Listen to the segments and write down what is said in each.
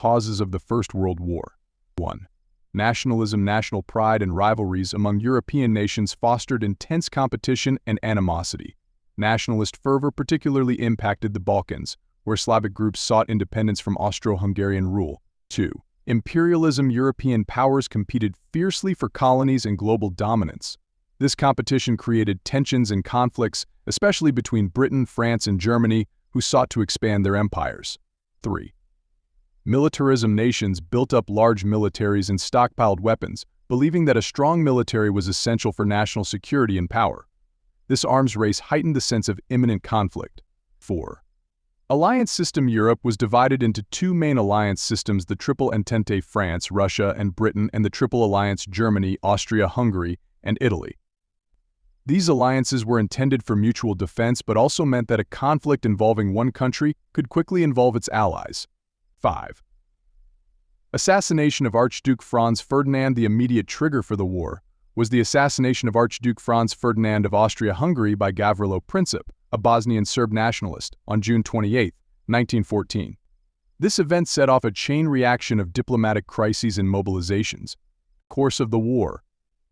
Causes of the First World War. 1. Nationalism, national pride, and rivalries among European nations fostered intense competition and animosity. Nationalist fervor particularly impacted the Balkans, where Slavic groups sought independence from Austro-Hungarian rule. 2. Imperialism. European powers competed fiercely for colonies and global dominance. This competition created tensions and conflicts, especially between Britain, France, and Germany, who sought to expand their empires. 3. Militarism. Nations built up large militaries and stockpiled weapons, believing that a strong military was essential for national security and power. This arms race heightened the sense of imminent conflict. 4. Alliance system. Europe was divided into two main alliance systems: the Triple Entente, France, Russia, and Britain, and the Triple Alliance, Germany, Austria, Hungary, and Italy. These alliances were intended for mutual defense but also meant that a conflict involving one country could quickly involve its allies. 5. Assassination of Archduke Franz Ferdinand. The immediate trigger for the war was the assassination of Archduke Franz Ferdinand of Austria-Hungary by Gavrilo Princip, a Bosnian Serb nationalist, on June 28, 1914. This event set off a chain reaction of diplomatic crises and mobilizations. Course of the war.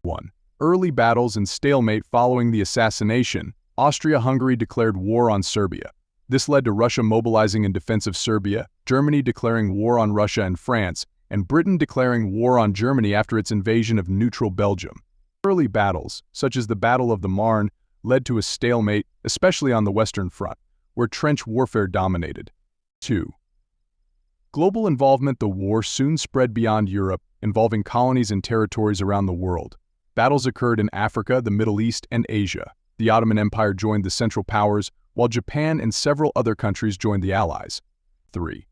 1. Early battles and stalemate. Following the assassination, Austria-Hungary declared war on Serbia. This led to Russia mobilizing in defense of Serbia, Germany declaring war on Russia and France, and Britain declaring war on Germany after its invasion of neutral Belgium. Early battles, such as the Battle of the Marne, led to a stalemate, especially on the Western Front, where trench warfare dominated. 2. Global involvement. The war soon spread beyond Europe, involving colonies and territories around the world. Battles occurred in Africa, the Middle East, and Asia. The Ottoman Empire joined the Central Powers, while Japan and several other countries joined the Allies. 3.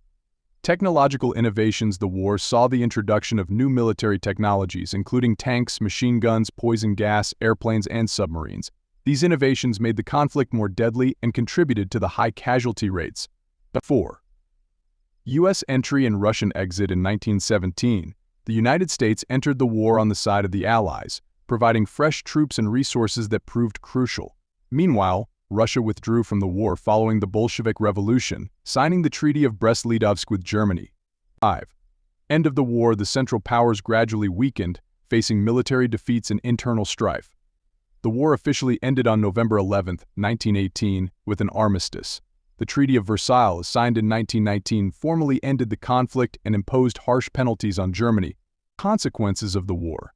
Technological innovations. The war saw the introduction of new military technologies, including tanks, machine guns, poison gas, airplanes, and submarines. These innovations made the conflict more deadly and contributed to the high casualty rates. 4. U.S. entry and Russian exit. In 1917, the United States entered the war on the side of the Allies, providing fresh troops and resources that proved crucial. Meanwhile, Russia withdrew from the war following the Bolshevik Revolution, signing the Treaty of Brest-Litovsk with Germany. 5. End of the war. The Central Powers gradually weakened, facing military defeats and internal strife. The war officially ended on November 11, 1918, with an armistice. The Treaty of Versailles, signed in 1919, formally ended the conflict and imposed harsh penalties on Germany. Consequences of the war.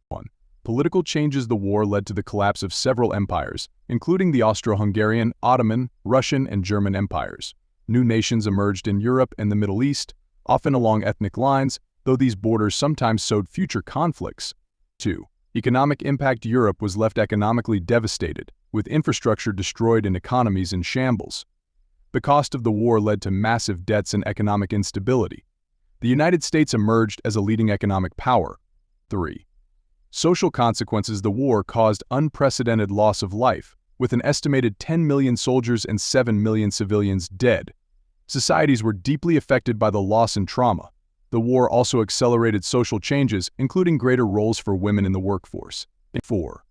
1. Political changes. The war led to the collapse of several empires, including the Austro-Hungarian, Ottoman, Russian, and German empires. New nations emerged in Europe and the Middle East, often along ethnic lines, though these borders sometimes sowed future conflicts. 2. Economic impact. Europe was left economically devastated, with infrastructure destroyed and economies in shambles. The cost of the war led to massive debts and economic instability. The United States emerged as a leading economic power. 3. Social consequences. The war caused unprecedented loss of life, with an estimated 10 million soldiers and 7 million civilians dead. Societies were deeply affected by the loss and trauma. The war also accelerated social changes, including greater roles for women in the workforce. 4.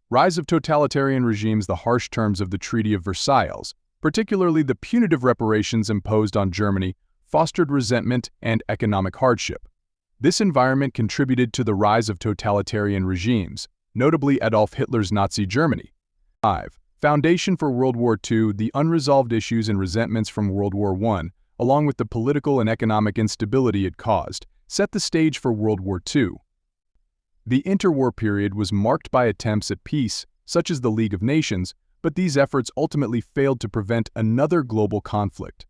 Rise of totalitarian regimes. The harsh terms of the Treaty of Versailles, particularly the punitive reparations imposed on Germany, fostered resentment and economic hardship. This environment contributed to the rise of totalitarian regimes, notably Adolf Hitler's Nazi Germany. 5. Foundation for World War II. The unresolved issues and resentments from World War I, along with the political and economic instability it caused, set the stage for World War II. The interwar period was marked by attempts at peace, such as the League of Nations, but these efforts ultimately failed to prevent another global conflict.